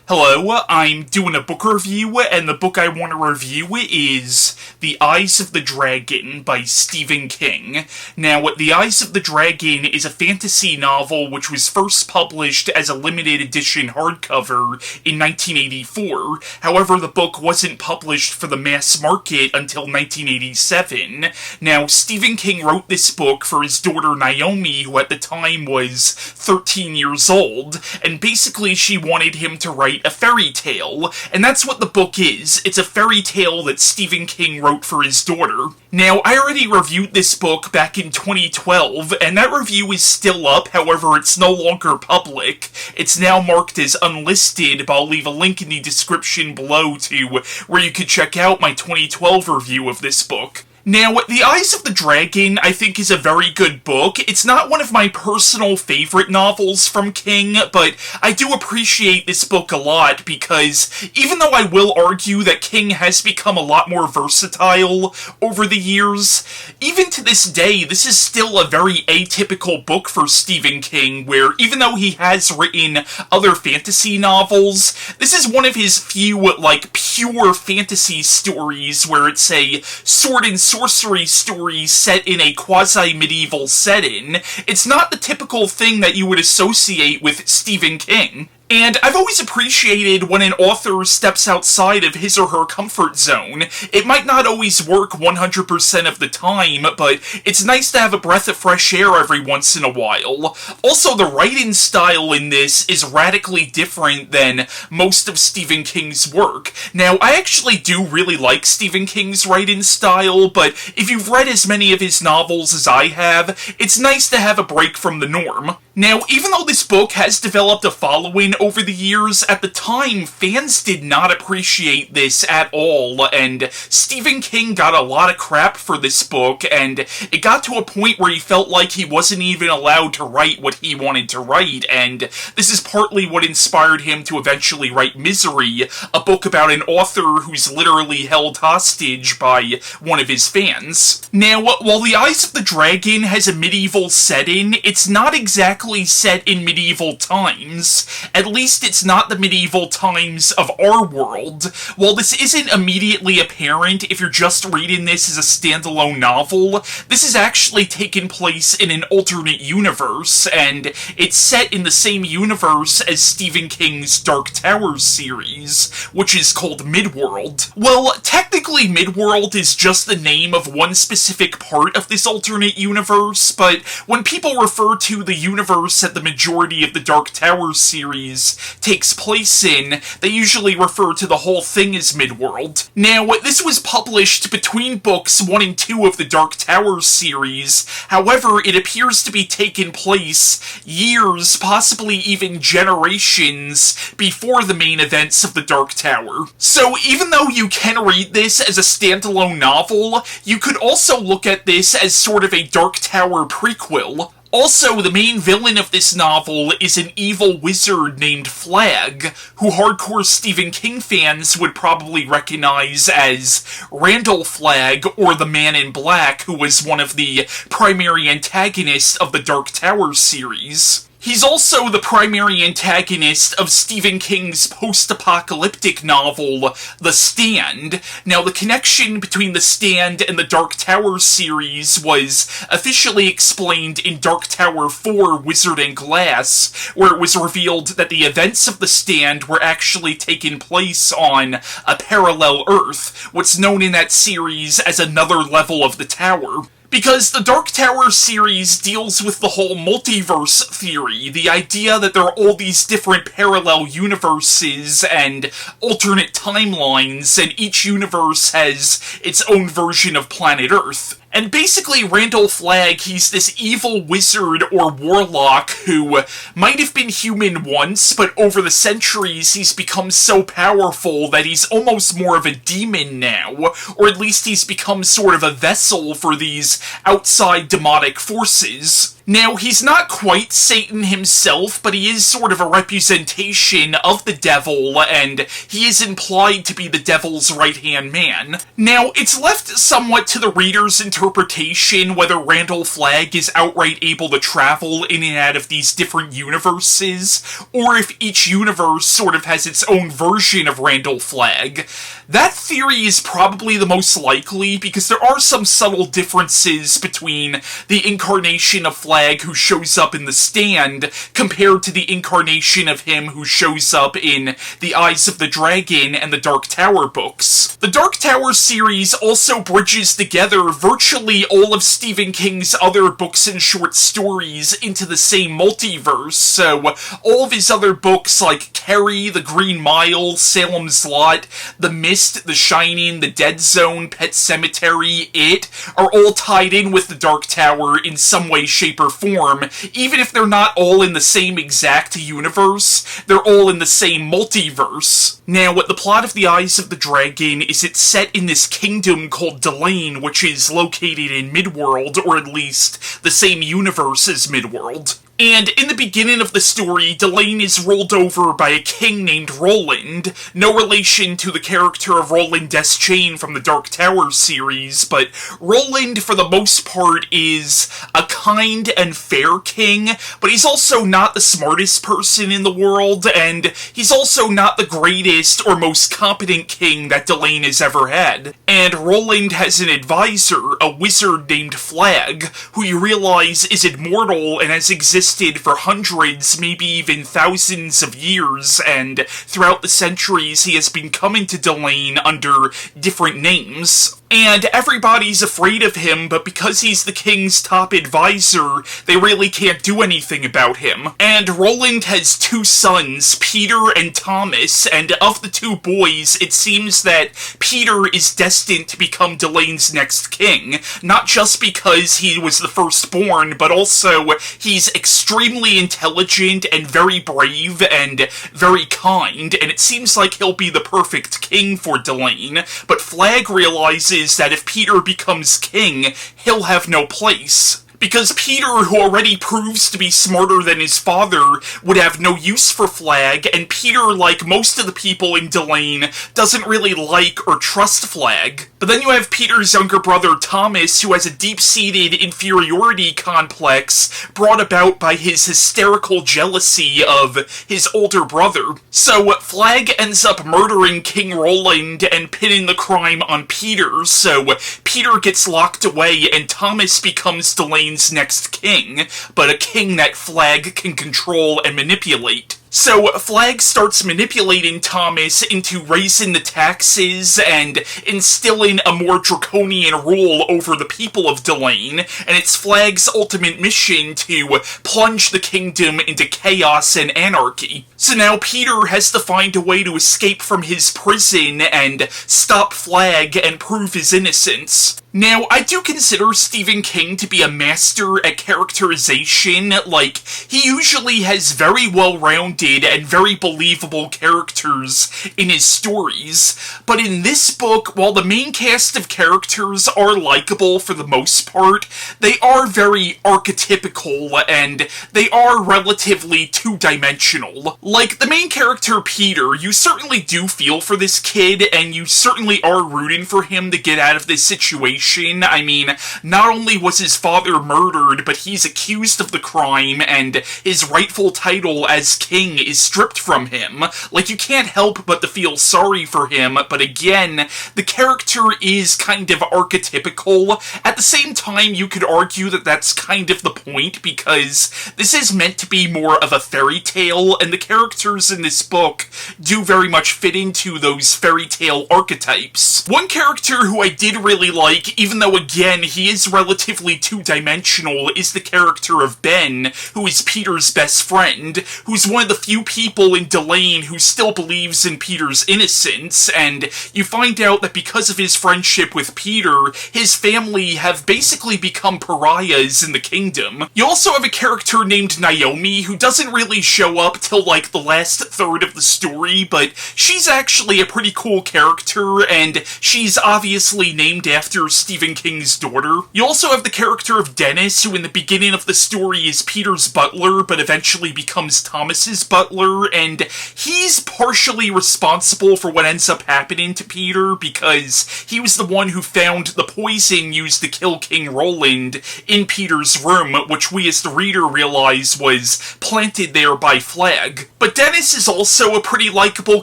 Hello, I'm doing a book review, and the book I want to review is The Eyes of the Dragon by Stephen King. Now, The Eyes of the Dragon is a fantasy novel which was first published as a limited edition hardcover in 1984. However, the book wasn't published for the mass market until 1987. Now, Stephen King wrote this book for his daughter Naomi, who at the time was 13 years old, and basically she wanted him to write a fairy tale, and that's what the book is. It's a fairy tale that Stephen King wrote for his daughter. Now, I already reviewed this book back in 2012, and that review is still up, however, it's no longer public. It's now marked as unlisted, but I'll leave a link in the description below to where you can check out my 2012 review of this book. Now, The Eyes of the Dragon, I think, is a very good book. It's not one of my personal favorite novels from King, but I do appreciate this book a lot because even though I will argue that King has become a lot more versatile over the years, even to this day, this is still a very atypical book for Stephen King, where even though he has written other fantasy novels, this is one of his few, pure fantasy stories where it's a sword and sorcery story set in a quasi-medieval setting. It's not the typical thing that you would associate with Stephen King. And I've always appreciated when an author steps outside of his or her comfort zone. It might not always work 100% of the time, but it's nice to have a breath of fresh air every once in a while. Also, the writing style in this is radically different than most of Stephen King's work. Now, I actually do really like Stephen King's writing style, but if you've read as many of his novels as I have, it's nice to have a break from the norm. Now, even though this book has developed a following over the years, at the time, fans did not appreciate this at all, and Stephen King got a lot of crap for this book, and it got to a point where he felt like he wasn't even allowed to write what he wanted to write, and this is partly what inspired him to eventually write Misery, a book about an author who's literally held hostage by one of his fans. Now, while The Eyes of the Dragon has a medieval setting, it's not exactly set in medieval times. At least it's not the medieval times of our world. While this isn't immediately apparent if you're just reading this as a standalone novel, this is actually taken place in an alternate universe, and it's set in the same universe as Stephen King's Dark Tower series, which is called Midworld. Well, technically Midworld is just the name of one specific part of this alternate universe, but when people refer to the universe that the majority of the Dark Tower series takes place in, they usually refer to the whole thing as Midworld. Now, this was published between books 1 and 2 of the Dark Tower series, however, it appears to be taking place years, possibly even generations, before the main events of the Dark Tower. So even though you can read this as a standalone novel, you could also look at this as sort of a Dark Tower prequel. Also, the main villain of this novel is an evil wizard named Flagg, who hardcore Stephen King fans would probably recognize as Randall Flagg, or the Man in Black, who was one of the primary antagonists of the Dark Tower series. He's also the primary antagonist of Stephen King's post-apocalyptic novel, The Stand. Now, the connection between The Stand and the Dark Tower series was officially explained in Dark Tower 4, Wizard and Glass, where it was revealed that the events of The Stand were actually taking place on a parallel Earth, what's known in that series as another level of the tower. Because the Dark Tower series deals with the whole multiverse theory, the idea that there are all these different parallel universes and alternate timelines, and each universe has its own version of planet Earth. And basically, Randall Flagg, he's this evil wizard or warlock who might have been human once, but over the centuries he's become so powerful that he's almost more of a demon now, or at least he's become sort of a vessel for these outside demonic forces. Now, he's not quite Satan himself, but he is sort of a representation of the devil, and he is implied to be the devil's right-hand man. Now, it's left somewhat to the reader's interpretation whether Randall Flagg is outright able to travel in and out of these different universes, or if each universe sort of has its own version of Randall Flagg. That theory is probably the most likely, because there are some subtle differences between the incarnation of Flagg who shows up in The Stand compared to the incarnation of him who shows up in The Eyes of the Dragon and the Dark Tower books. The Dark Tower series also bridges together virtually all of Stephen King's other books and short stories into the same multiverse, so all of his other books like Carrie, The Green Mile, Salem's Lot, The Mist, The Shining, The Dead Zone, Pet Sematary, It, are all tied in with the Dark Tower in some way, shape, or form. Even if they're not all in the same exact universe, they're all in the same multiverse. Now, the plot of The Eyes of the Dragon is it's set in this kingdom called Delain, which is located in Midworld, or at least the same universe as Midworld. And in the beginning of the story, Delain is ruled over by a king named Roland, no relation to the character of Roland Deschain from the Dark Tower series, but Roland, for the most part, is a kind and fair king, but he's also not the smartest person in the world, and he's also not the greatest or most competent king that Delain has ever had. And Roland has an advisor, a wizard named Flagg, who you realize is immortal and has existed for hundreds, maybe even thousands of years, and throughout the centuries he has been coming to Delain under different names. And everybody's afraid of him, but because he's the king's top advisor, they really can't do anything about him. And Roland has two sons, Peter and Thomas, and of the two boys, it seems that Peter is destined to become Delain's next king, not just because he was the firstborn, but also he's extremely intelligent and very brave and very kind, and it seems like he'll be the perfect king for Delain, but Flagg realizes that if Peter becomes king, he'll have no place. Because Peter, who already proves to be smarter than his father, would have no use for Flagg, and Peter, like most of the people in Delain, doesn't really like or trust Flagg. But then you have Peter's younger brother Thomas, who has a deep-seated inferiority complex brought about by his hysterical jealousy of his older brother. So Flagg ends up murdering King Roland and pinning the crime on Peter, so Peter gets locked away and Thomas becomes Delain's next king, but a king that Flagg can control and manipulate. So Flagg starts manipulating Thomas into raising the taxes and instilling a more draconian rule over the people of Delain, and it's Flagg's ultimate mission to plunge the kingdom into chaos and anarchy. So now Peter has to find a way to escape from his prison and stop Flagg and prove his innocence. Now, I do consider Stephen King to be a master at characterization. Like, he usually has very well-rounded and very believable characters in his stories, but in this book, while the main cast of characters are likable for the most part, they are very archetypical, and they are relatively two-dimensional. Like, the main character, Peter, you certainly do feel for this kid, and you certainly are rooting for him to get out of this situation. I mean, not only was his father murdered, but he's accused of the crime, and his rightful title as king is stripped from him. Like, you can't help but to feel sorry for him, but again, the character is kind of archetypical. At the same time, you could argue that that's kind of the point, because this is meant to be more of a fairy tale, and the characters in this book do very much fit into those fairy tale archetypes. One character who I did really like, even though again he is relatively two-dimensional, is the character of Ben, who is Peter's best friend, who's one of the few people in Delain who still believes in Peter's innocence, and you find out that because of his friendship with Peter, his family have basically become pariahs in the kingdom. You also have a character named Naomi, who doesn't really show up till like the last third of the story, but she's actually a pretty cool character, and she's obviously named after Stephen King's daughter. You also have the character of Dennis, who in the beginning of the story is Peter's butler, but eventually becomes Thomas's butler, and he's partially responsible for what ends up happening to Peter, because he was the one who found the poison used to kill King Roland in Peter's room, which we as the reader realize was planted there by Flagg. But Dennis is also a pretty likable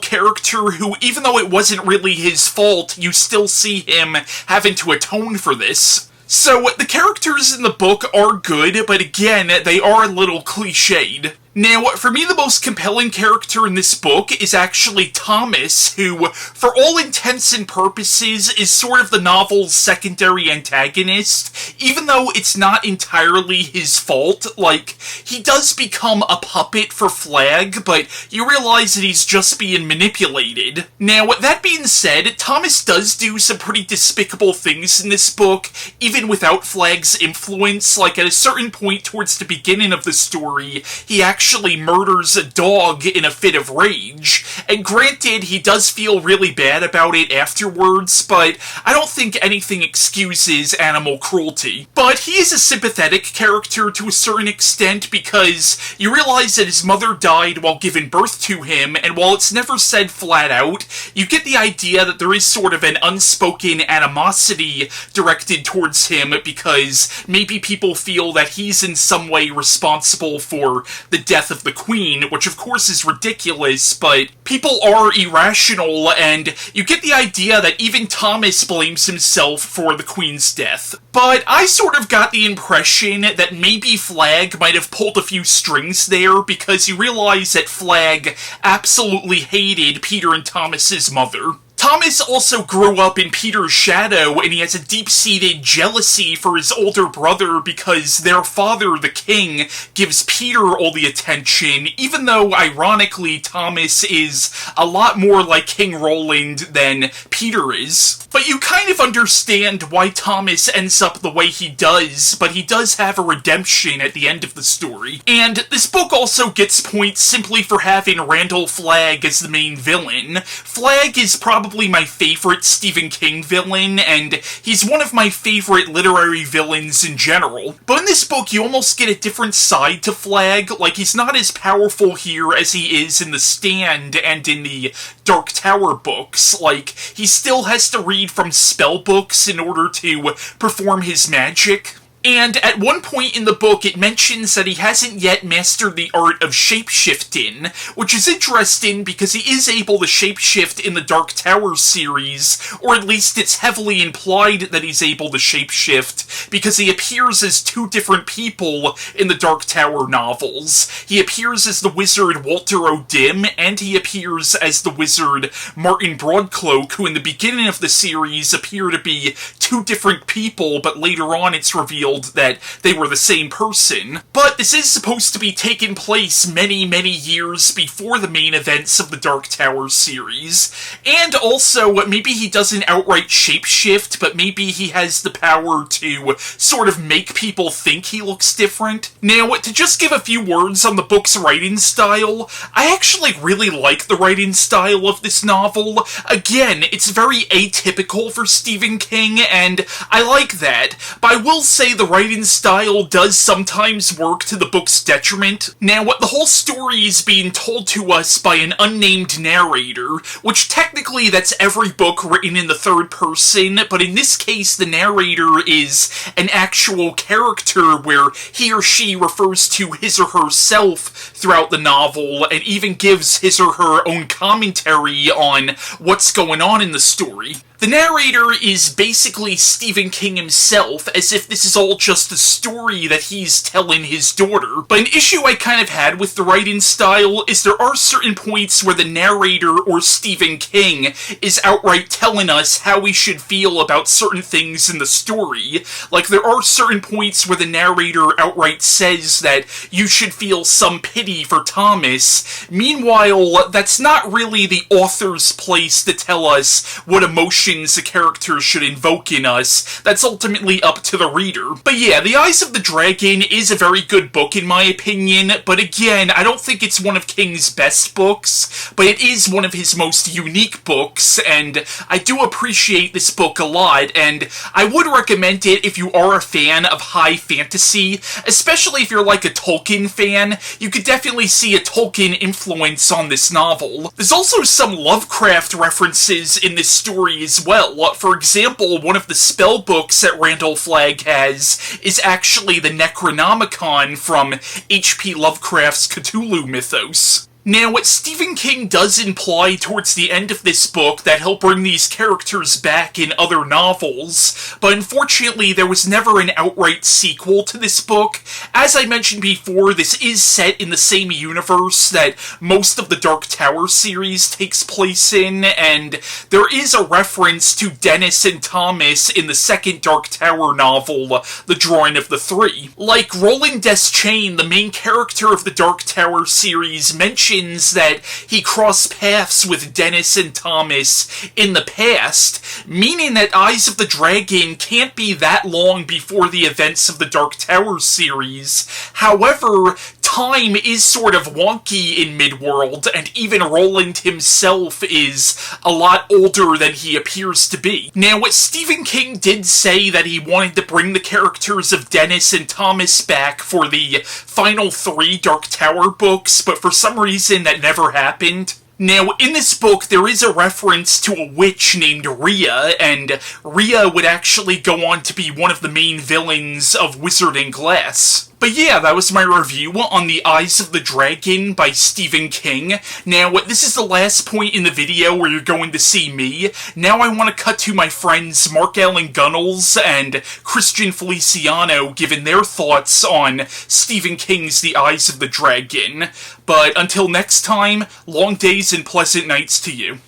character who, even though it wasn't really his fault, you still see him having to atone for this. So, the characters in the book are good, but again, they are a little cliched. Now, for me, the most compelling character in this book is actually Thomas, who, for all intents and purposes, is sort of the novel's secondary antagonist, even though it's not entirely his fault. Like, he does become a puppet for Flagg, but you realize that he's just being manipulated. Now, that being said, Thomas does do some pretty despicable things in this book, even without Flagg's influence. Like, at a certain point towards the beginning of the story, he actually murders a dog in a fit of rage. And granted, he does feel really bad about it afterwards, but I don't think anything excuses animal cruelty. But he is a sympathetic character to a certain extent, because you realize that his mother died while giving birth to him, and while it's never said flat out, you get the idea that there is sort of an unspoken animosity directed towards him, because maybe people feel that he's in some way responsible for the death of the Queen, which of course is ridiculous, but people are irrational, and you get the idea that even Thomas blames himself for the Queen's death. But I sort of got the impression that maybe Flagg might have pulled a few strings there, because you realize that Flagg absolutely hated Peter and Thomas's mother. Thomas also grew up in Peter's shadow, and he has a deep-seated jealousy for his older brother because their father, the king, gives Peter all the attention, even though, ironically, Thomas is a lot more like King Roland than Peter is. But you kind of understand why Thomas ends up the way he does, but he does have a redemption at the end of the story. And this book also gets points simply for having Randall Flagg as the main villain. Flagg is probably my favorite Stephen King villain, and he's one of my favorite literary villains in general. But in this book, you almost get a different side to Flagg. Like, he's not as powerful here as he is in The Stand and in the Dark Tower books. Like, he still has to read from spell books in order to perform his magic. And at one point in the book, it mentions that he hasn't yet mastered the art of shapeshifting, which is interesting because he is able to shapeshift in the Dark Tower series, or at least it's heavily implied that he's able to shapeshift, because he appears as two different people in the Dark Tower novels. He appears as the wizard Walter O'Dim, and he appears as the wizard Martin Broadcloak, who in the beginning of the series appear to be two different people, but later on it's revealed that they were the same person. But this is supposed to be taking place many, many years before the main events of the Dark Tower series. And also, maybe he doesn't outright shapeshift, but maybe he has the power to sort of make people think he looks different. Now, to just give a few words on the book's writing style, I actually really like the writing style of this novel. Again, it's very atypical for Stephen King, and I like that. But I will say the writing style does sometimes work to the book's detriment. Now, the whole story is being told to us by an unnamed narrator, which technically that's every book written in the third person, but in this case the narrator is an actual character where he or she refers to his or herself throughout the novel, and even gives his or her own commentary on what's going on in the story. The narrator is basically Stephen King himself, as if this is all just a story that he's telling his daughter. But an issue I kind of had with the writing style is there are certain points where the narrator, or Stephen King, is outright telling us how we should feel about certain things in the story. Like, there are certain points where the narrator outright says that you should feel some pity for Thomas. Meanwhile, that's not really the author's place to tell us what emotion emotions a character should invoke in us, that's ultimately up to the reader. But yeah, The Eyes of the Dragon is a very good book in my opinion, but again, I don't think it's one of King's best books, but it is one of his most unique books, and I do appreciate this book a lot, and I would recommend it if you are a fan of high fantasy, especially if you're like a Tolkien fan. You could definitely see a Tolkien influence on this novel. There's also some Lovecraft references in this story as well. For example, one of the spell books that Randall Flagg has is actually the Necronomicon from H.P. Lovecraft's Cthulhu mythos. Now, Stephen King does imply towards the end of this book that he'll bring these characters back in other novels, but unfortunately there was never an outright sequel to this book. As I mentioned before, this is set in the same universe that most of the Dark Tower series takes place in, and there is a reference to Dennis and Thomas in the second Dark Tower novel, The Drawing of the Three. Like Roland Deschain, the main character of the Dark Tower series, mentions that he crossed paths with Dennis and Thomas in the past, meaning that Eyes of the Dragon can't be that long before the events of the Dark Tower series. However, time is sort of wonky in Midworld, and even Roland himself is a lot older than he appears to be. Now, Stephen King did say that he wanted to bring the characters of Dennis and Thomas back for the final 3 Dark Tower books, but for some reason that never happened. Now, in this book, there is a reference to a witch named Rhea, and Rhea would actually go on to be one of the main villains of Wizard and Glass. But yeah, that was my review on The Eyes of the Dragon by Stephen King. Now, this is the last point in the video where you're going to see me. Now I want to cut to my friends Mark Allan Gunnells and Christian Feliciano giving their thoughts on Stephen King's The Eyes of the Dragon. But until next time, long days and pleasant nights to you.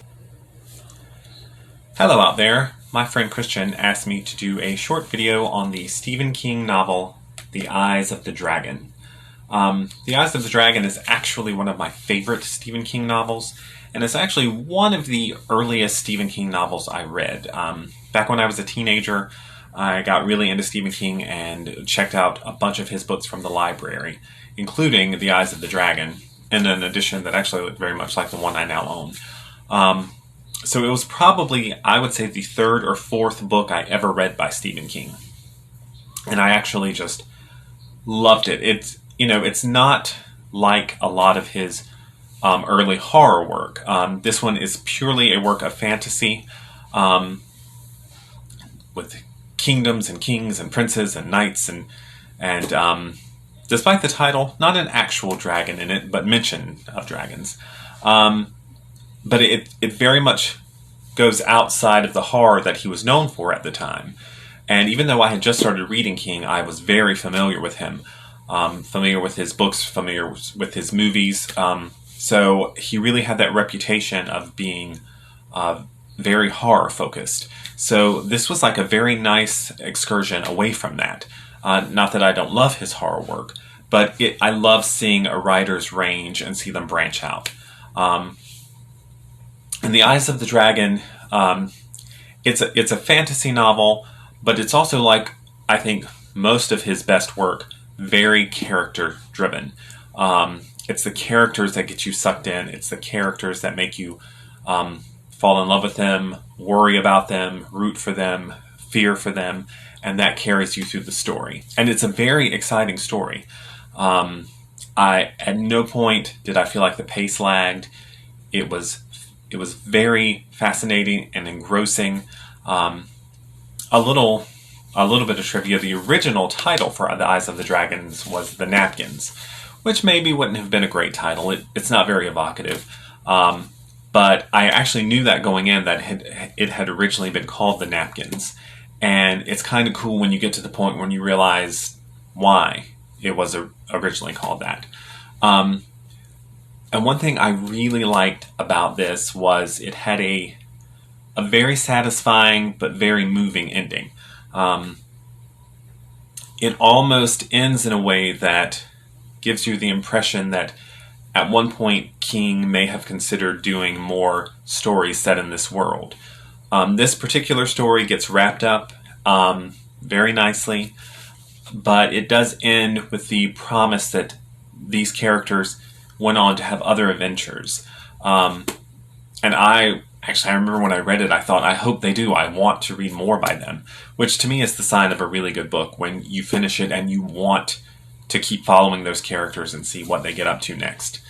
Hello out there. My friend Christian asked me to do a short video on the Stephen King novel The Eyes of the Dragon. The Eyes of the Dragon is actually one of my favorite Stephen King novels, and it's actually one of the earliest Stephen King novels I read. Back when I was a teenager, I got really into Stephen King and checked out a bunch of his books from the library, including The Eyes of the Dragon, in an edition that actually looked very much like the one I now own. So it was probably, I would say, the 3rd or 4th book I ever read by Stephen King. And I actually just loved it. It's not like a lot of his early horror work. This one is purely a work of fantasy, with kingdoms and kings and princes and knights and despite the title, not an actual dragon in it, but mention of dragons. But it very much goes outside of the horror that he was known for at the time. And even though I had just started reading King, I was very familiar with him, familiar with his books, familiar with his movies. So he really had that reputation of being very horror-focused. So this was like a very nice excursion away from that. Not that I don't love his horror work, but I love seeing a writer's range and see them branch out. In The Eyes of the Dragon, it's a fantasy novel, but it's also, like, I think, most of his best work, very character-driven. It's the characters that get you sucked in. It's the characters that make you fall in love with them, worry about them, root for them, fear for them, and that carries you through the story. And it's a very exciting story. At no point did I feel like the pace lagged. It was very fascinating and engrossing. A little bit of trivia. The original title for The Eyes of the Dragons was The Napkins, which maybe wouldn't have been a great title. It's not very evocative. But I actually knew that going in, that it had originally been called The Napkins. And it's kind of cool when you get to the point when you realize why it was originally called that. And one thing I really liked about this was it had a very satisfying but very moving ending. It almost ends in a way that gives you the impression that at one point King may have considered doing more stories set in this world. This particular story gets wrapped up very nicely, but it does end with the promise that these characters went on to have other adventures. And I remember when I read it, I thought, I hope they do. I want to read more by them, which to me is the sign of a really good book, when you finish it and you want to keep following those characters and see what they get up to next.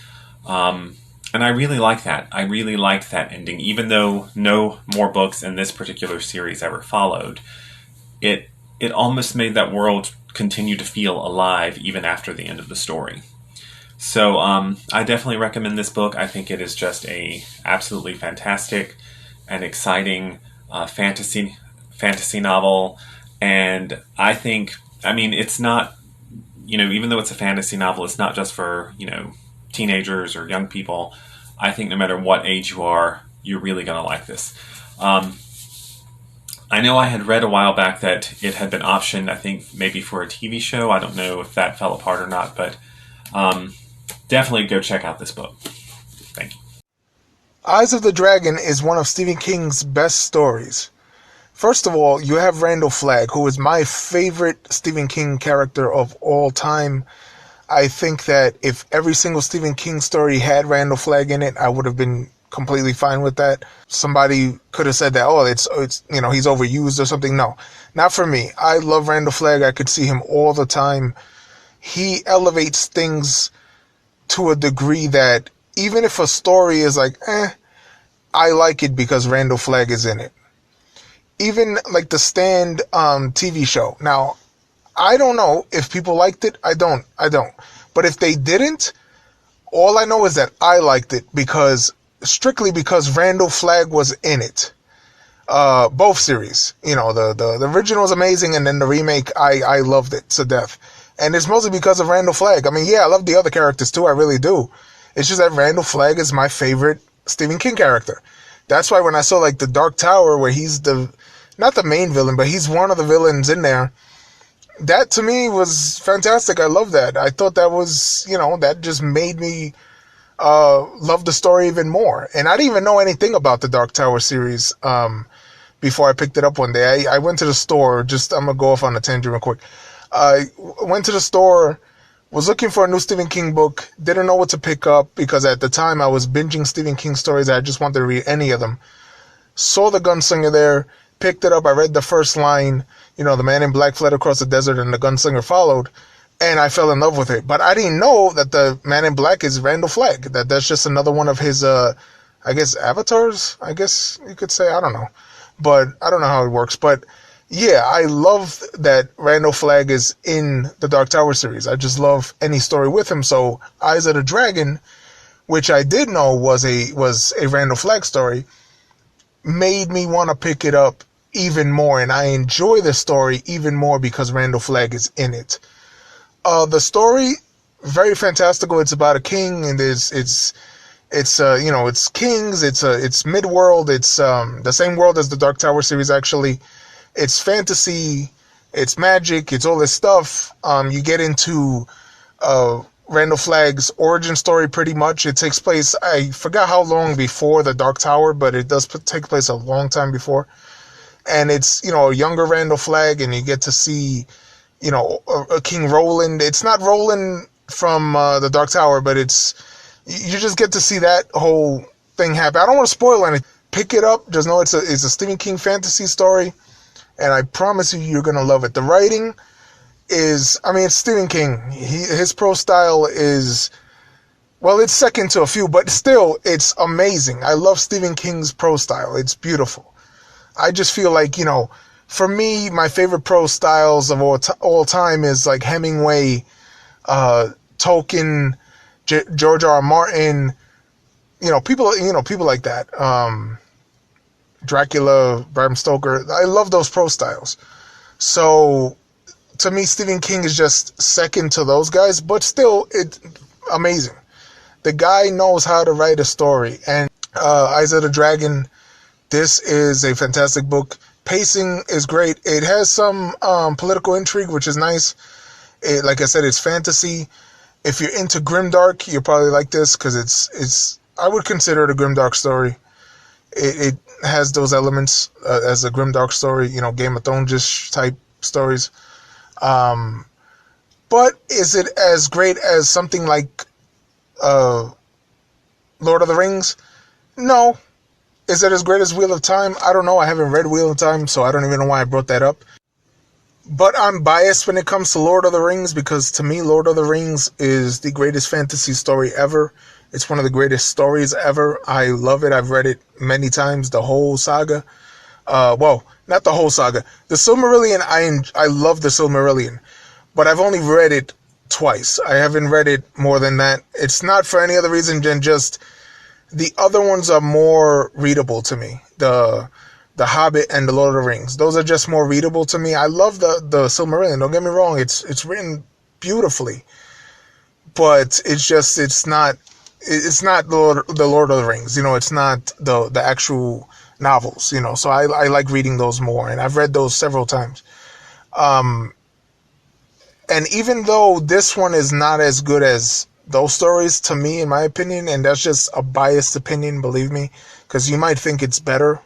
And I really like that. I really liked that ending. Even though no more books in this particular series ever followed, it almost made that world continue to feel alive even after the end of the story. So I definitely recommend this book. I think it is just a absolutely fantastic and exciting fantasy novel. And I think, it's not, even though it's a fantasy novel, it's not just for, teenagers or young people. I think no matter what age you are, you're really going to like this. I know I had read a while back that it had been optioned, I think maybe for a TV show. I don't know if that fell apart or not, but definitely go check out this book. Thank you. Eyes of the Dragon is one of Stephen King's best stories. First of all, you have Randall Flagg, who is my favorite Stephen King character of all time. I think that if every single Stephen King story had Randall Flagg in it, I would have been completely fine with that. Somebody could have said that, it's he's overused or something. No, not for me. I love Randall Flagg. I could see him all the time. He elevates things to a degree that even if a story is like, I like it because Randall Flagg is in it. Even like the Stand TV show. Now, I don't know if people liked it. I don't. But if they didn't, all I know is that I liked it strictly because Randall Flagg was in it. Both series. The original was amazing, and then the remake, I loved it to death. And it's mostly because of Randall Flagg. I love the other characters too. I really do. It's just that Randall Flagg is my favorite Stephen King character. That's why when I saw like the Dark Tower, where he's not the main villain, but he's one of the villains in there, that to me was fantastic. I love that. I thought that was, that just made me love the story even more. And I didn't even know anything about the Dark Tower series before I picked it up one day. I went to the store, I'm going to go off on a tangent real quick. I went to the store, was looking for a new Stephen King book, didn't know what to pick up because at the time I was binging Stephen King stories. I just wanted to read any of them. Saw the Gunslinger there, picked it up. I read the first line, the man in black fled across the desert and the gunslinger followed, and I fell in love with it. But I didn't know that the man in black is Randall Flagg, that's just another one of his, avatars, I guess you could say. I don't know. But I don't know how it works. But yeah, I love that Randall Flagg is in the Dark Tower series. I just love any story with him. So Eyes of the Dragon, which I did know was a Randall Flagg story, made me want to pick it up even more, and I enjoy the story even more because Randall Flagg is in it. The story, very fantastical. It's about a king, and it's kings. It's Midworld. It's the same world as the Dark Tower series. Actually, it's fantasy. It's magic. It's all this stuff. You get into Randall Flagg's origin story pretty much. It takes place, I forgot how long before the Dark Tower, but it does take place a long time before. And it's, a younger Randall Flagg, and you get to see, a King Roland. It's not Roland from the Dark Tower, but you just get to see that whole thing happen. I don't want to spoil anything. Pick it up. Just know it's a Stephen King fantasy story, and I promise you're going to love it. The writing is, it's Stephen King. His prose style is, it's second to a few, but still, it's amazing. I love Stephen King's prose style. It's beautiful. I just feel like, for me, my favorite prose styles of all time is like Hemingway, Tolkien, George R. R. Martin, people like that. Dracula, Bram Stoker. I love those prose styles. So to me, Stephen King is just second to those guys, but still, it's amazing. The guy knows how to write a story. And Eyes of the Dragon, this is a fantastic book. Pacing is great. It has some political intrigue, which is nice. Like I said, it's fantasy. If you're into grimdark, you'll probably like this because it's I would consider it a grimdark story. It has those elements as a grimdark story, Game of Thrones type stories. But is it as great as something like Lord of the Rings? No. Is it as great as Wheel of Time? I don't know. I haven't read Wheel of Time, so I don't even know why I brought that up. But I'm biased when it comes to Lord of the Rings, because to me, Lord of the Rings is the greatest fantasy story ever. It's one of the greatest stories ever. I love it. I've read it many times, the whole saga. Well, not the whole saga. The Silmarillion, I love the Silmarillion, but I've only read it twice. I haven't read it more than that. It's not for any other reason than just the other ones are more readable to me. The Hobbit and the Lord of the Rings. Those are just more readable to me. I love the Silmarillion. Don't get me wrong. It's written beautifully, but it's not the Lord of the Rings. It's not the actual novels. So I like reading those more, and I've read those several times. And even though this one is not as good as those stories, to me, in my opinion, and that's just a biased opinion, believe me, because you might think it's better.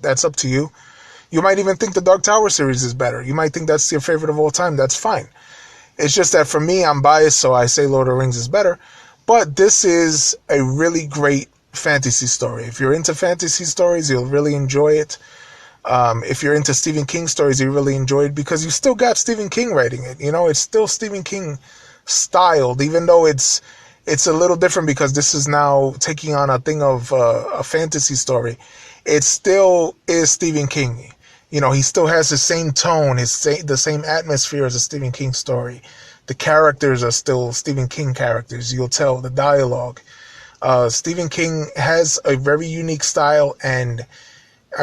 That's up to you. You might even think the Dark Tower series is better. You might think that's your favorite of all time. That's fine. It's just that for me, I'm biased, so I say Lord of the Rings is better. But this is a really great fantasy story. If you're into fantasy stories, you'll really enjoy it. If you're into Stephen King stories, you really enjoy it, because you still got Stephen King writing it. It's still Stephen King styled, even though it's a little different because this is now taking on a thing of a fantasy story. It still is Stephen King. He still has the same tone, the same atmosphere as a Stephen King story. The characters are still Stephen King characters. You'll tell the dialogue. Stephen King has a very unique style, and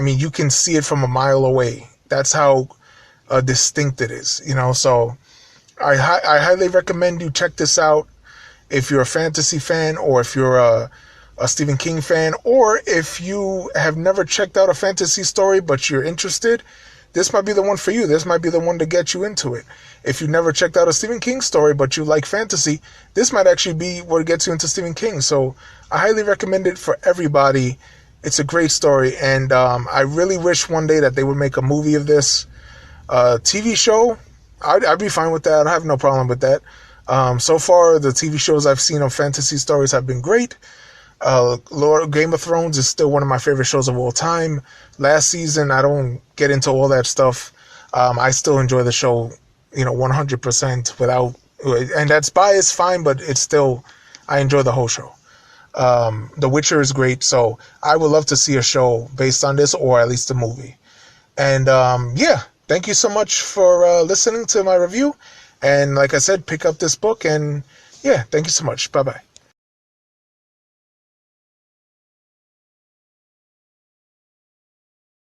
you can see it from a mile away. That's how distinct it is. So I highly recommend you check this out if you're a fantasy fan, or if you're a Stephen King fan, or if you have never checked out a fantasy story but you're interested. This might be the one for you. This might be the one to get you into it. If you've never checked out a Stephen King story but you like fantasy, this might actually be what gets you into Stephen King. So I highly recommend it for everybody. It's a great story, and I really wish one day that they would make a movie of this. TV show, I'd be fine with that. I have no problem with that. So far, the TV shows I've seen of fantasy stories have been great. Game of Thrones is still one of my favorite shows of all time. Last season, I don't get into all that stuff. I still enjoy the show, 100% without, and that's biased, fine, but it's still, I enjoy the whole show. The Witcher is great, so I would love to see a show based on this, or at least a movie. And thank you so much for listening to my review. And like I said, pick up this book, and thank you so much. Bye-bye.